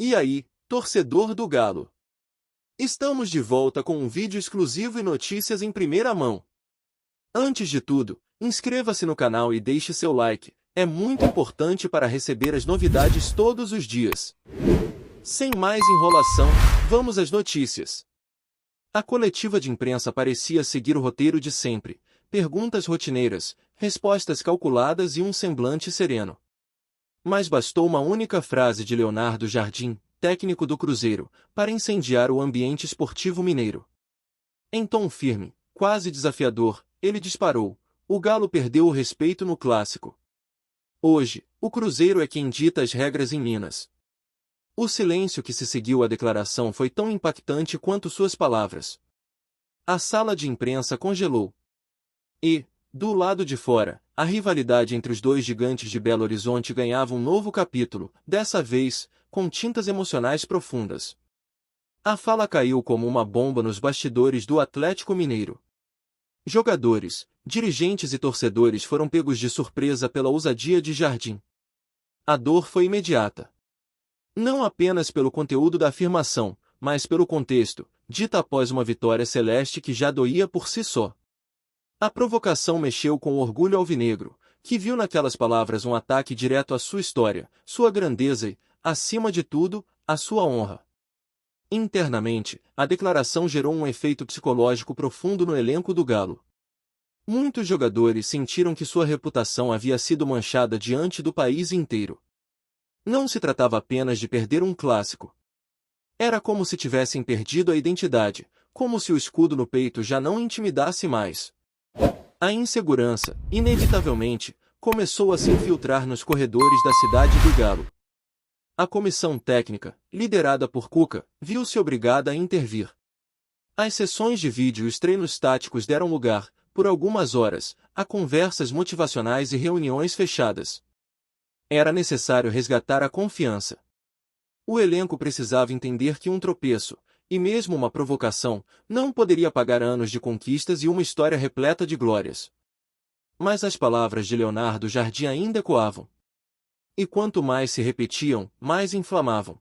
E aí, torcedor do Galo? Estamos de volta com um vídeo exclusivo e notícias em primeira mão. Antes de tudo, inscreva-se no canal e deixe seu like, é muito importante para receber as novidades todos os dias. Sem mais enrolação, vamos às notícias. A coletiva de imprensa parecia seguir o roteiro de sempre: perguntas rotineiras, respostas calculadas e um semblante sereno. Mas bastou uma única frase de Leonardo Jardim, técnico do Cruzeiro, para incendiar o ambiente esportivo mineiro. Em tom firme, quase desafiador, ele disparou: o Galo perdeu o respeito no clássico. Hoje, o Cruzeiro é quem dita as regras em Minas. O silêncio que se seguiu à declaração foi tão impactante quanto suas palavras. A sala de imprensa congelou. E, do lado de fora, a rivalidade entre os dois gigantes de Belo Horizonte ganhava um novo capítulo, dessa vez, com tintas emocionais profundas. A fala caiu como uma bomba nos bastidores do Atlético Mineiro. Jogadores, dirigentes e torcedores foram pegos de surpresa pela ousadia de Jardim. A dor foi imediata. Não apenas pelo conteúdo da afirmação, mas pelo contexto, dita após uma vitória celeste que já doía por si só. A provocação mexeu com o orgulho alvinegro, que viu naquelas palavras um ataque direto à sua história, sua grandeza e, acima de tudo, à sua honra. Internamente, a declaração gerou um efeito psicológico profundo no elenco do Galo. Muitos jogadores sentiram que sua reputação havia sido manchada diante do país inteiro. Não se tratava apenas de perder um clássico. Era como se tivessem perdido a identidade, como se o escudo no peito já não intimidasse mais. A insegurança, inevitavelmente, começou a se infiltrar nos corredores da cidade do Galo. A comissão técnica, liderada por Cuca, viu-se obrigada a intervir. As sessões de vídeo e os treinos táticos deram lugar, por algumas horas, a conversas motivacionais e reuniões fechadas. Era necessário resgatar a confiança. O elenco precisava entender que um tropeço, e mesmo uma provocação, não poderia pagar anos de conquistas e uma história repleta de glórias. Mas as palavras de Leonardo Jardim ainda ecoavam. E quanto mais se repetiam, mais inflamavam.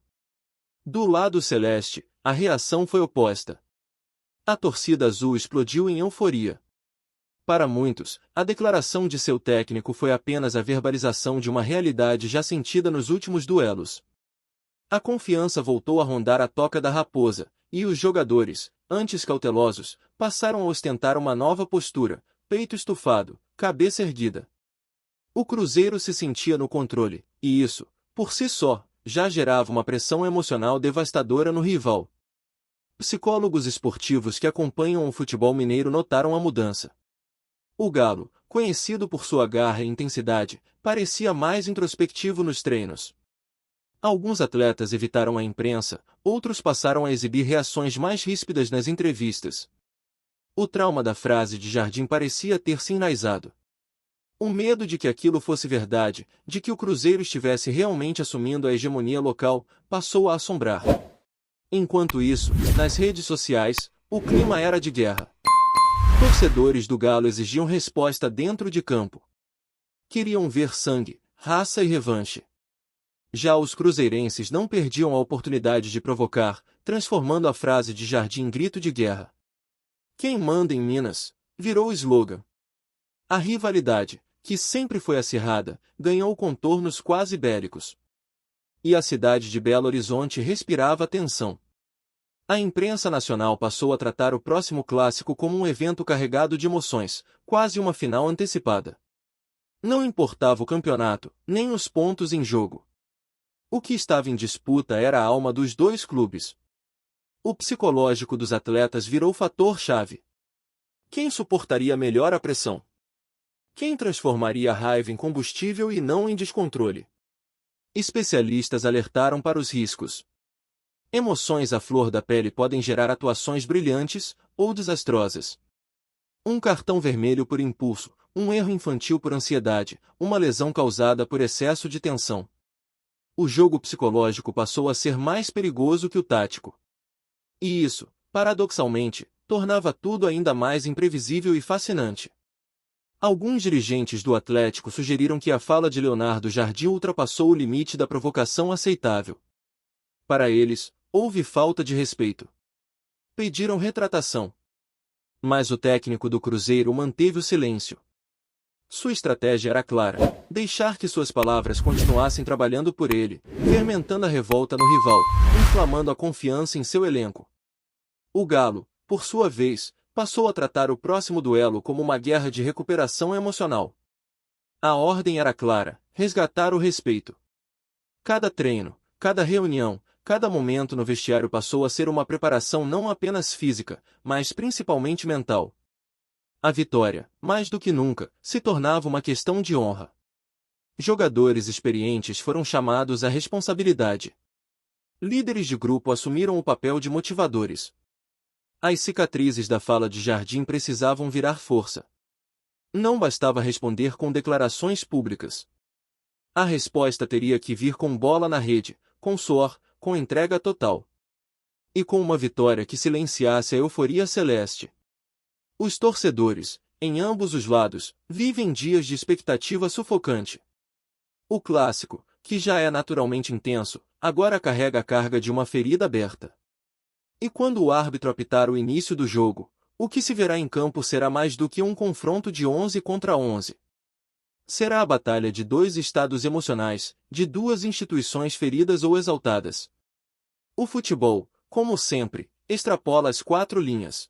Do lado celeste, a reação foi oposta. A torcida azul explodiu em euforia. Para muitos, a declaração de seu técnico foi apenas a verbalização de uma realidade já sentida nos últimos duelos. A confiança voltou a rondar a toca da raposa, e os jogadores, antes cautelosos, passaram a ostentar uma nova postura: peito estufado, cabeça erguida. O Cruzeiro se sentia no controle, e isso, por si só, já gerava uma pressão emocional devastadora no rival. Psicólogos esportivos que acompanham o futebol mineiro notaram a mudança. O Galo, conhecido por sua garra e intensidade, parecia mais introspectivo nos treinos. Alguns atletas evitaram a imprensa, outros passaram a exibir reações mais ríspidas nas entrevistas. O trauma da frase de Jardim parecia ter se enraizado. O medo de que aquilo fosse verdade, de que o Cruzeiro estivesse realmente assumindo a hegemonia local, passou a assombrar. Enquanto isso, nas redes sociais, o clima era de guerra. Torcedores do Galo exigiam resposta dentro de campo. Queriam ver sangue, raça e revanche. Já os cruzeirenses não perdiam a oportunidade de provocar, transformando a frase de Jardim em grito de guerra. Quem manda em Minas, virou slogan. A rivalidade, que sempre foi acirrada, ganhou contornos quase bélicos. E a cidade de Belo Horizonte respirava tensão. A imprensa nacional passou a tratar o próximo clássico como um evento carregado de emoções, quase uma final antecipada. Não importava o campeonato, nem os pontos em jogo. O que estava em disputa era a alma dos dois clubes. O psicológico dos atletas virou fator-chave. Quem suportaria melhor a pressão? Quem transformaria a raiva em combustível e não em descontrole? Especialistas alertaram para os riscos. Emoções à flor da pele podem gerar atuações brilhantes ou desastrosas. Um cartão vermelho por impulso, um erro infantil por ansiedade, uma lesão causada por excesso de tensão. O jogo psicológico passou a ser mais perigoso que o tático. E isso, paradoxalmente, tornava tudo ainda mais imprevisível e fascinante. Alguns dirigentes do Atlético sugeriram que a fala de Leonardo Jardim ultrapassou o limite da provocação aceitável. Para eles, houve falta de respeito. Pediram retratação. Mas o técnico do Cruzeiro manteve o silêncio. Sua estratégia era clara: deixar que suas palavras continuassem trabalhando por ele, fermentando a revolta no rival, inflamando a confiança em seu elenco. O Galo, por sua vez, passou a tratar o próximo duelo como uma guerra de recuperação emocional. A ordem era clara: resgatar o respeito. Cada treino, cada reunião, cada momento no vestiário passou a ser uma preparação não apenas física, mas principalmente mental. A vitória, mais do que nunca, se tornava uma questão de honra. Jogadores experientes foram chamados à responsabilidade. Líderes de grupo assumiram o papel de motivadores. As cicatrizes da fala de Jardim precisavam virar força. Não bastava responder com declarações públicas. A resposta teria que vir com bola na rede, com suor, com entrega total. E com uma vitória que silenciasse a euforia celeste. Os torcedores, em ambos os lados, vivem dias de expectativa sufocante. O clássico, que já é naturalmente intenso, agora carrega a carga de uma ferida aberta. E quando o árbitro apitar o início do jogo, o que se verá em campo será mais do que um confronto de 11 contra 11. Será a batalha de dois estados emocionais, de duas instituições feridas ou exaltadas. O futebol, como sempre, extrapola as 4 linhas.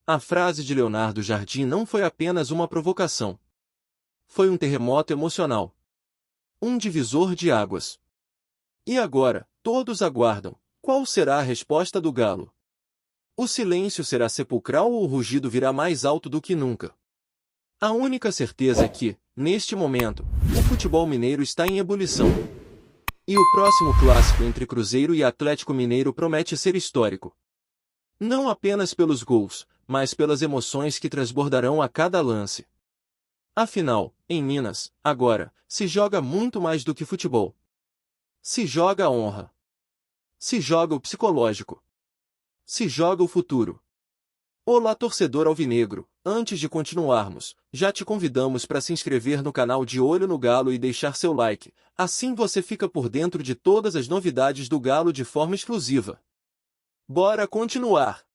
A frase de Leonardo Jardim não foi apenas uma provocação. Foi um terremoto emocional. Um divisor de águas. E agora, todos aguardam: qual será a resposta do Galo? O silêncio será sepulcral ou o rugido virá mais alto do que nunca? A única certeza é que, neste momento, o futebol mineiro está em ebulição. E o próximo clássico entre Cruzeiro e Atlético Mineiro promete ser histórico. Não apenas pelos gols, mas pelas emoções que transbordarão a cada lance. Afinal, em Minas, agora, se joga muito mais do que futebol. Se joga a honra. Se joga o psicológico. Se joga o futuro. Olá, torcedor alvinegro, antes de continuarmos, já te convidamos para se inscrever no canal De Olho no Galo e deixar seu like, assim você fica por dentro de todas as novidades do Galo de forma exclusiva. Bora continuar!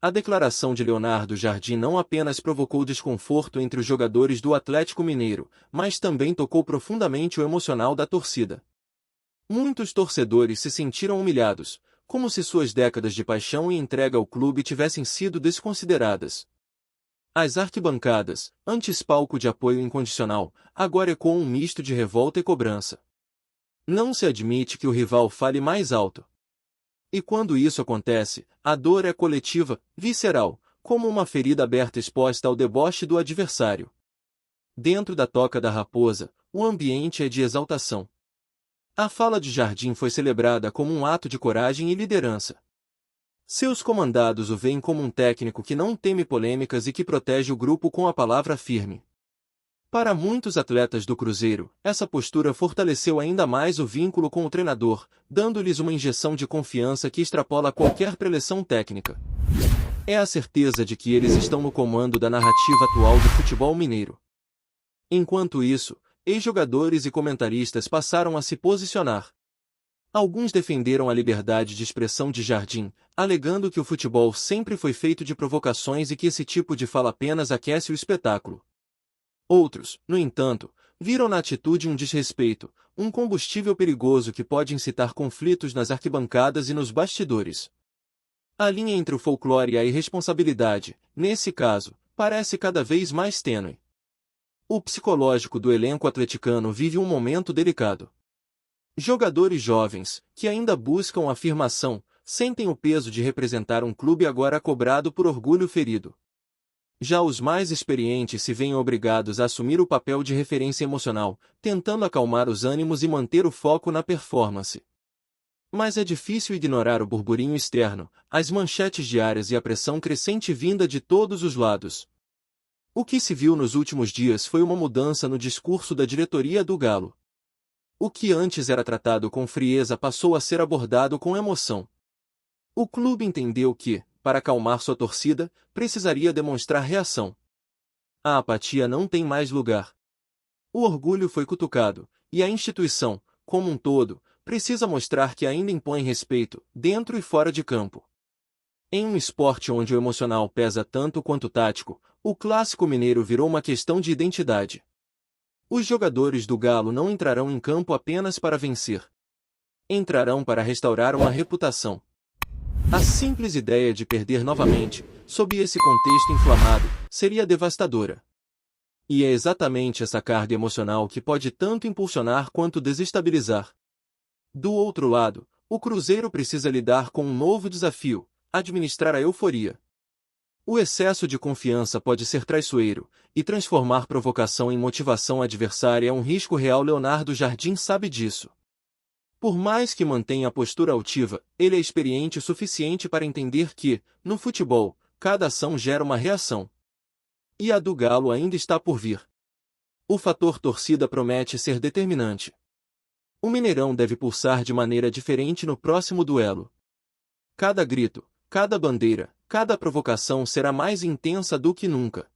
A declaração de Leonardo Jardim não apenas provocou desconforto entre os jogadores do Atlético Mineiro, mas também tocou profundamente o emocional da torcida. Muitos torcedores se sentiram humilhados, como se suas décadas de paixão e entrega ao clube tivessem sido desconsideradas. As arquibancadas, antes palco de apoio incondicional, agora ecoam um misto de revolta e cobrança. Não se admite que o rival fale mais alto. E quando isso acontece, a dor é coletiva, visceral, como uma ferida aberta exposta ao deboche do adversário. Dentro da Toca da Raposa, o ambiente é de exaltação. A fala de Jardim foi celebrada como um ato de coragem e liderança. Seus comandados o veem como um técnico que não teme polêmicas e que protege o grupo com a palavra firme. Para muitos atletas do Cruzeiro, essa postura fortaleceu ainda mais o vínculo com o treinador, dando-lhes uma injeção de confiança que extrapola qualquer preleção técnica. É a certeza de que eles estão no comando da narrativa atual do futebol mineiro. Enquanto isso, ex-jogadores e comentaristas passaram a se posicionar. Alguns defenderam a liberdade de expressão de Jardim, alegando que o futebol sempre foi feito de provocações e que esse tipo de fala apenas aquece o espetáculo. Outros, no entanto, viram na atitude um desrespeito, um combustível perigoso que pode incitar conflitos nas arquibancadas e nos bastidores. A linha entre o folclore e a irresponsabilidade, nesse caso, parece cada vez mais tênue. O psicológico do elenco atleticano vive um momento delicado. Jogadores jovens, que ainda buscam afirmação, sentem o peso de representar um clube agora cobrado por orgulho ferido. Já os mais experientes se veem obrigados a assumir o papel de referência emocional, tentando acalmar os ânimos e manter o foco na performance. Mas é difícil ignorar o burburinho externo, as manchetes diárias e a pressão crescente vinda de todos os lados. O que se viu nos últimos dias foi uma mudança no discurso da diretoria do Galo. O que antes era tratado com frieza passou a ser abordado com emoção. O clube entendeu que, para acalmar sua torcida, precisaria demonstrar reação. A apatia não tem mais lugar. O orgulho foi cutucado, e a instituição, como um todo, precisa mostrar que ainda impõe respeito, dentro e fora de campo. Em um esporte onde o emocional pesa tanto quanto o tático, o Clássico Mineiro virou uma questão de identidade. Os jogadores do Galo não entrarão em campo apenas para vencer. Entrarão para restaurar uma reputação. A simples ideia de perder novamente, sob esse contexto inflamado, seria devastadora. E é exatamente essa carga emocional que pode tanto impulsionar quanto desestabilizar. Do outro lado, o Cruzeiro precisa lidar com um novo desafio: administrar a euforia. O excesso de confiança pode ser traiçoeiro, e transformar provocação em motivação adversária é um risco real. Leonardo Jardim sabe disso. Por mais que mantenha a postura altiva, ele é experiente o suficiente para entender que, no futebol, cada ação gera uma reação. E a do Galo ainda está por vir. O fator torcida promete ser determinante. O Mineirão deve pulsar de maneira diferente no próximo duelo. Cada grito, cada bandeira, cada provocação será mais intensa do que nunca.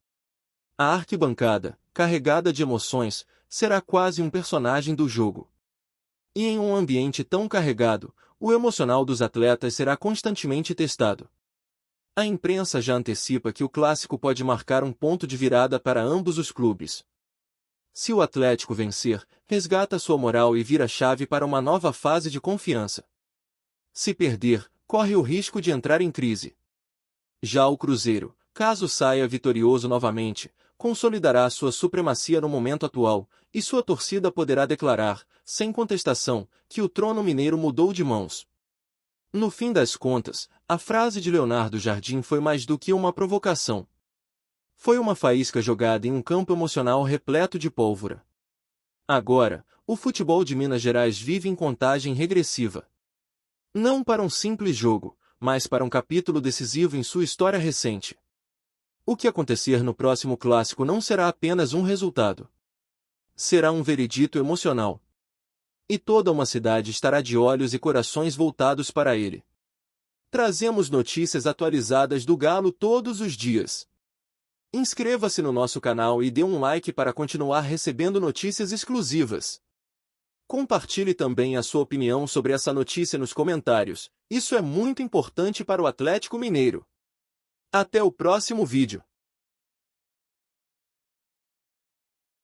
A arquibancada, carregada de emoções, será quase um personagem do jogo. E em um ambiente tão carregado, o emocional dos atletas será constantemente testado. A imprensa já antecipa que o clássico pode marcar um ponto de virada para ambos os clubes. Se o Atlético vencer, resgata sua moral e vira chave para uma nova fase de confiança. Se perder, corre o risco de entrar em crise. Já o Cruzeiro, caso saia vitorioso novamente, consolidará sua supremacia no momento atual, e sua torcida poderá declarar, sem contestação, que o trono mineiro mudou de mãos. No fim das contas, a frase de Leonardo Jardim foi mais do que uma provocação. Foi uma faísca jogada em um campo emocional repleto de pólvora. Agora, o futebol de Minas Gerais vive em contagem regressiva. Não para um simples jogo, mas para um capítulo decisivo em sua história recente. O que acontecer no próximo clássico não será apenas um resultado. Será um veredito emocional. E toda uma cidade estará de olhos e corações voltados para ele. Trazemos notícias atualizadas do Galo todos os dias. Inscreva-se no nosso canal e dê um like para continuar recebendo notícias exclusivas. Compartilhe também a sua opinião sobre essa notícia nos comentários. Isso é muito importante para o Atlético Mineiro. Até o próximo vídeo.